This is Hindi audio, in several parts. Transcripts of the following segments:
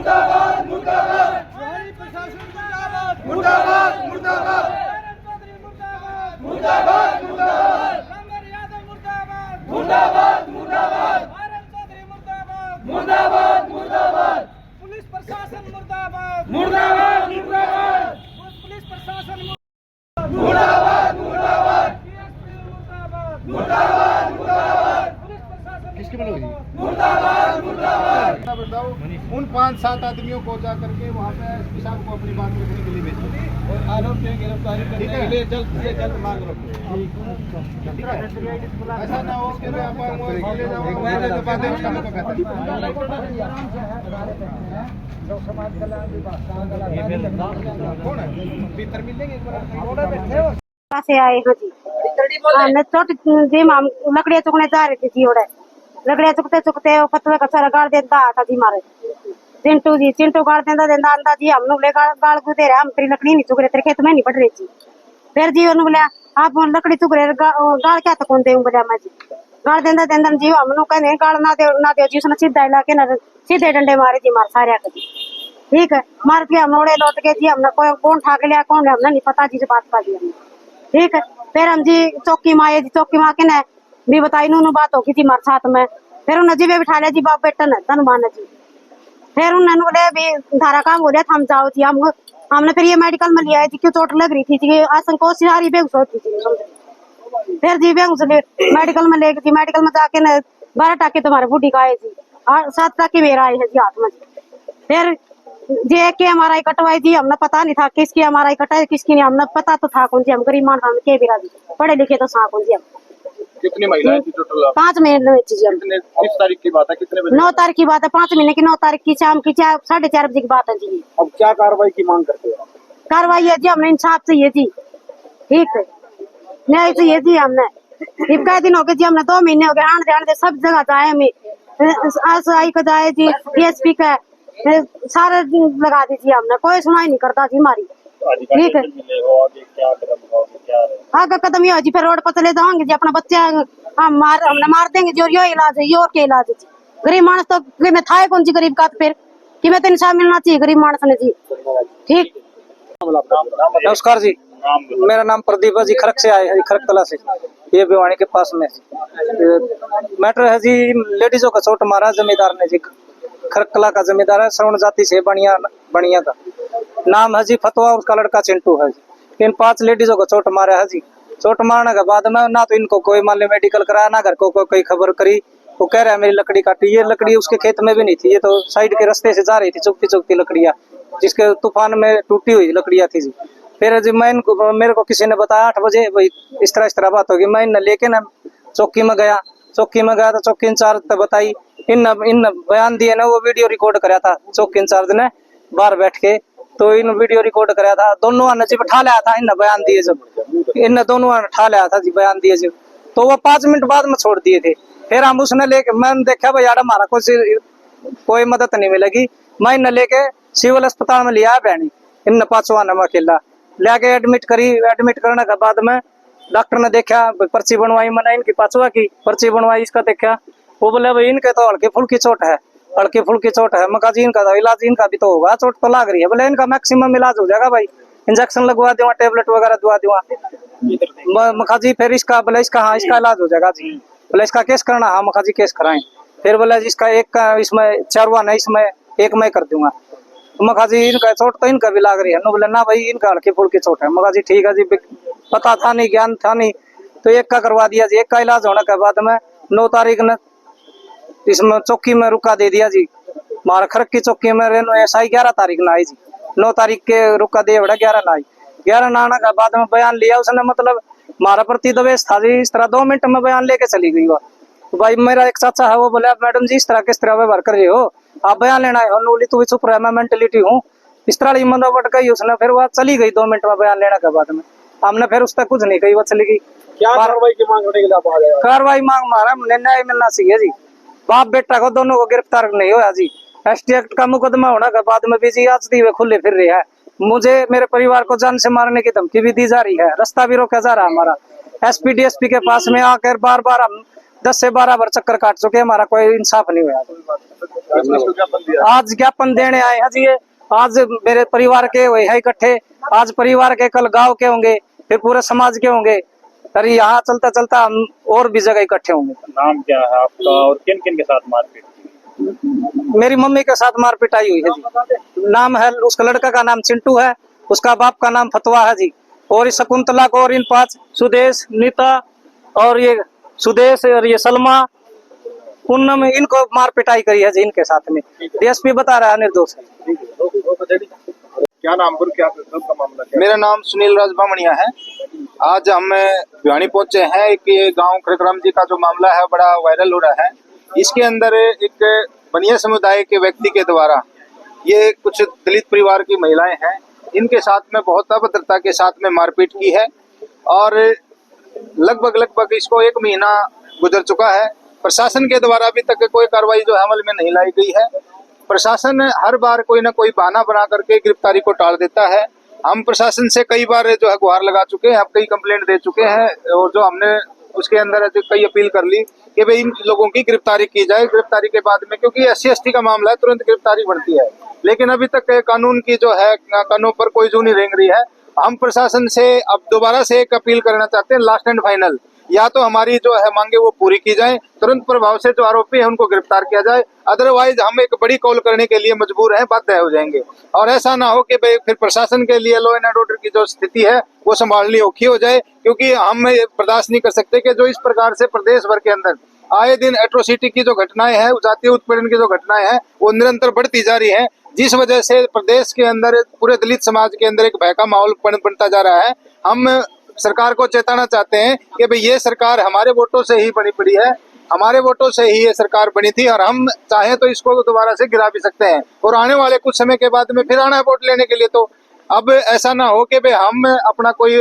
मुर्दाबाद मुर्दाबाद प्रशासन मुर्दाबाद मुर्दाबाद मुर्दाबाद मुर्दाबाद मुर्दाबाद मुर्दाबाद मुर्दाबाद मुर्दाबाद पुलिस प्रशासन मुर्दाबाद मुर्दाबाद मुर्दाबाद पुलिस प्रशासन मुर्दाबाद मुर्दाबाद मुर्दाबाद मुर्दाबाद मुर्दाबाद मुर्दाबाद। उन 5-7 आदमियों को जा करके वहाँ पे एसपी साहब को अपनी बात रखने के लिए भेजो और आरोपी गिरफ्तारी करने के लिए जल्द से जल्द मांग रखो। ऐसा ना हो कि मैं ले जाऊँ समाज कल्याण विभाग कौन है भीतर मिलेंगे से आए हाँ जी हमने छोटी जी हम लकड़ियाँ चुकने जा रहे थे जी ओड़े लकड़ियाँ चुकते चुकते पतले का सारा गाड़ देता था जी मारे चिंटू गाड़ देता अंदा जी हम ले गाड़ गुदे रहे हम तेरी लकड़ी नहीं चुक रहे तेरे खेत में नहीं बढ़ रही थी फिर जी उन्होंने बोला आप लकड़ी चुक रहे गाड़ क्या तक दे बोलिया मैं जी गाड़ देता जी हम कहने गाड़ ना दे जी उसने सीधा इलाके न सीधे डंडे मारे जी मार सारे ठीक है मार के हम ओड़े लौट के जी हमने कौन ठाक लिया कौन हमने नहीं पता जी से बात पा दी हमने ठीक है फिर हम जी चौकी माँ जी चौकी माँ के ने भी बताई नू बात होगी थी हमारे साथ में फिर उन्हें जी बिठा लिया जी बाप बेटन है धनबान जी फिर उन्होंने बोले भी धारा काम हो रहा था हम जाओ जी हमने फिर ये मेडिकल में लिया है जी क्यों चोट लग रही थी जी आसंकोच सारी बेगूस होती थी फिर जी बेगूस मेडिकल में लेके जी मेडिकल में जाके न 12 टाके तुम्हारे बूढ़ी का आए जी और 7 टाके मेरा आए है जी हाथ में फिर जी एक की MRI कटवाई जी हमने पता नहीं था किसकी MRI कटाई किसकी नहीं हमने पता तो था कौन जी हम गरीब मान के बिरा जी पढ़े लिखे तो सा कौन जी हम कितनी महिलाएं थी टोटल 5 महीने में जी हम किस तारीख की बात है कितने बजे 9 तारीख की बात है 5 महीने की 9 तारीख की शाम की 4:30 बजे की बात है जी अब क्या कार्रवाई की मांग करते हो कार्रवाई है जी हमने इंसाफ चाहिए जी ठीक है न्याय चाहिए जी हमने कई दिन हो गए जी हमने 2 महीने हो गए आन जान दे सब जगह जाए हमें SI का जाए जी DSP का सारे लगा दीजिए हमने कोई सुनाई नहीं करता जी हमारी ठीक है आगे कदम ये जी फिर रोड पर चले जाएंगे जी अपना बच्चा हमने मार देंगे जो यो इलाज है यो के इलाज है जी गरीब मानस तो मैं था कौन जी गरीब का फिर कि मैं तो इंसाफ मिलना चाहिए गरीब मानस ने जी ठीक। नमस्कार जी मेरा नाम प्रदीप है जी खरक से आए हैं खरक कला से ये भिवानी के पास में मैटर है जी लेडीजों का चोट मारा जमींदार ने जी खरक कला का जमींदार है श्रवण जाति से बनिया का नाम है जी फतवा उसका लड़का चिंटू है जी इन 5 लेडीजों को चोट मारा है जी चोट मारने के बाद में ना तो इनको कोई मान लो मेडिकल कराया ना घर को कोई खबर करी वो कह रहा है मेरी लकड़ी काटी ये लकड़ी उसके खेत में भी नहीं थी ये तो साइड के रास्ते से जा रही थी चुगती लकड़ियाँ जिसके तूफान में टूटी हुई लकड़ियाँ थी जी फिर जी मैं मेरे को किसी ने बताया 8 बजे भाई इस तरह बात होगी मैं इन्हें लेके ना चौकी में गया तो चौकी इंचार्ज तक बताई इन बयान दिए ना वो वीडियो रिकॉर्ड कराया था चौकी इंचार्ज ने बाहर बैठ के तो इन वीडियो रिकॉर्ड कराया था दोनों ने जी बैठा लिया था इन बयान दिए जब इन दोनों ने उठा लिया था जी बयान दिए जब तो वो 5 मिनट बाद में छोड़ दिए थे फिर हम उसने लेके मैंने देखा भाई यार हमारा कोई मदद नहीं मिलेगी मैं इन्हें लेके सिविल अस्पताल में लिया बहनी इन 5 में अकेला लेके एडमिट करने के बाद में डॉक्टर ने देखा पर्ची बनवाई मैंने इनकी 5वां की पर्ची बनवाई इसका देखा वो बोले भाई इनके तो हल्की फुल्की चोट है मका जी इनका तो इलाज इनका भी तो होगा चोट तो लग रही है बोले इनका मैक्सिमम इलाज हो जाएगा भाई इंजेक्शन लगवा दूंगा टेबलेट वगैरह दवा दूंगा मका जी फिर इसका बोले इसका इलाज हो जाएगा जी बोले इसका केस करना हाँ मका जी केस कराएं फिर बोले इसका एक का इसमें 4वां नहीं इसमें 1 मैं कर दूंगा मका जी इनका चोट तो इनका भी लग रही है बोले ना भाई इनका हल्की फुल्की चोट है मका जी ठीक है जी पता था नहीं ज्ञान था नहीं तो 1 का करवा दिया जी 1 का इलाज होने के बाद में 9 तारीख ने इसमें चौकी में रुका दे दिया जी मारा खरक की चौकी में SI 11 तारीख न आई जी 9 तारीख के रुका दे 11 न आई 11 न आने के बाद में बयान लिया उसने मतलब मारा प्रति दवेश था जी इस तरह 2 मिनट में बयान लेके चली गई वो तो भाई मेरा एक चाचा है वो बोले मैडम जी इस तरह किस तरह व्यवहार कर रही हो आप बयान लेना है नूली तू भी चुप रहा मैं मेंटलिटी हूँ इस तरह बट गई उसने फिर वो चली गई 2 मिनट में बयान लेने के बाद में हमने फिर उस तक कुछ नहीं कही वो चली गई क्या कार्रवाई की मांग कार्रवाई मांग मारा न्याय मिलना चाहिए जी बाप बेटा को दोनों को गिरफ्तार नहीं हुआ जी ST एक्ट का मुकदमा होने के बाद में भी जी आज दी खुले फिर रही है मुझे मेरे परिवार को जान से मारने की धमकी भी दी जा रही है रास्ता भी रोका जा रहा है हमारा SP DSP के पास में आकर बार बार हम 10 से 12 बार चक्कर काट चुके हैं, हमारा कोई इंसाफ नहीं हुआ। आज ज्ञापन देने आए हैं जी, ये आज मेरे परिवार के हुए हैं इकट्ठे, आज परिवार के, कल गांव के होंगे, फिर पूरे समाज के होंगे, और यहाँ चलता चलता हम और भी जगह इकट्ठे होंगे। नाम क्या है आपका और किन किन के साथ मारपीट की? मेरी मम्मी के साथ मारपीट आई हुई है जी। नाम है, उसका लड़का का नाम चिंटू है, उसका बाप का नाम फतवा है जी। और इस शकुंतला को और इन 5 सुदेश, नीता और ये सुदेश और ये सलमा, पूनम, इनको मार पिटाई करी है जी इनके साथ में। डीएसपी बता रहा है निर्दोष है। क्या नाम पर क्या का मामला क्या? मेरा नाम सुनील राज बामणिया है। आज हम भिवानी पहुंचे हैं। एक ये गांव खड़कराम जी का जो मामला है बड़ा वायरल हो रहा है। इसके अंदर एक बनिया समुदाय के व्यक्ति के द्वारा ये कुछ दलित परिवार की महिलाएं हैं, इनके साथ में बहुत अभद्रता के साथ में मारपीट की है और लगभग इसको 1 महीना गुजर चुका है। प्रशासन के द्वारा अभी तक कोई कार्रवाई जो है अमल में नहीं लाई गई है। प्रशासन हर बार कोई ना कोई बहाना बना करके गिरफ्तारी को टाल देता है। हम प्रशासन से कई बार जो है गुहार लगा चुके हैं, कई कंप्लेंट दे चुके हैं और जो हमने उसके अंदर कई अपील कर ली कि भाई इन लोगों की गिरफ्तारी की जाए। गिरफ्तारी के बाद में, क्योंकि SC/ST का मामला है, तुरंत गिरफ्तारी बढ़ती है, लेकिन अभी तक कानून की जो है, कानून पर कोई जू नहीं रेंग रही है। हम प्रशासन से अब दोबारा से एक अपील करना चाहते हैं, लास्ट एंड फाइनल, या तो हमारी जो है मांगे वो पूरी की जाए, तुरंत प्रभाव से जो आरोपी है उनको गिरफ्तार किया जाए, अदरवाइज हम एक बड़ी कॉल करने के लिए मजबूर हैं, बाध्य हो जाएंगे। और ऐसा ना हो कि भाई फिर प्रशासन के लिए लॉ एंड ऑर्डर की जो स्थिति है वो संभालनी औखी हो जाए, क्योंकि हम बर्दाश्त नहीं कर सकते कि जो इस प्रकार से प्रदेश भर के अंदर आए दिन एट्रोसिटी की जो घटनाएं हैं, जातीय उत्पीड़न की जो घटनाएं हैं वो निरंतर बढ़ती जा रही है, जिस वजह से प्रदेश के अंदर, पूरे दलित समाज के अंदर एक भय का माहौल बनता जा रहा है। हम सरकार को चेताना चाहते हैं कि भाई ये सरकार हमारे वोटों से ही बनी पड़ी है, हमारे वोटों से ही ये सरकार बनी थी और हम चाहें तो इसको दोबारा से गिरा भी सकते हैं और आने वाले कुछ समय के बाद में फिर आना है वोट लेने के लिए। तो अब ऐसा ना हो कि भाई हम अपना कोई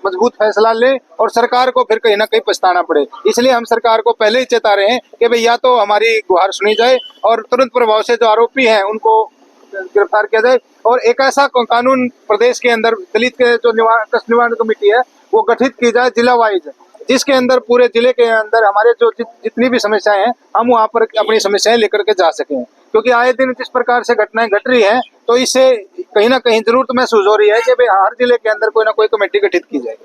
मजबूत फैसला लें और सरकार को फिर कहीं ना कहीं पछताना पड़े। इसलिए हम सरकार को पहले ही चेता रहे हैं कि भाई या तो हमारी गुहार सुनी जाए और तुरंत प्रभाव से जो आरोपी हैं उनको गिरफ्तार किया जाए और एक ऐसा कानून प्रदेश के अंदर दलित के जो कष्ट निवारण कमेटी है वो गठित की जाए जिला वाइज, जिसके अंदर पूरे जिले के अंदर हमारे जो जितनी भी समस्याएं हैं हम वहाँ पर अपनी समस्याएं लेकर के जा सकें। क्योंकि आए दिन जिस प्रकार से घटनाएं घट रही हैं तो इससे कहीं ना कहीं जरूरत महसूस हो रही है कि भाई हर जिले के अंदर कोई ना कोई कमेटी गठित की जाए।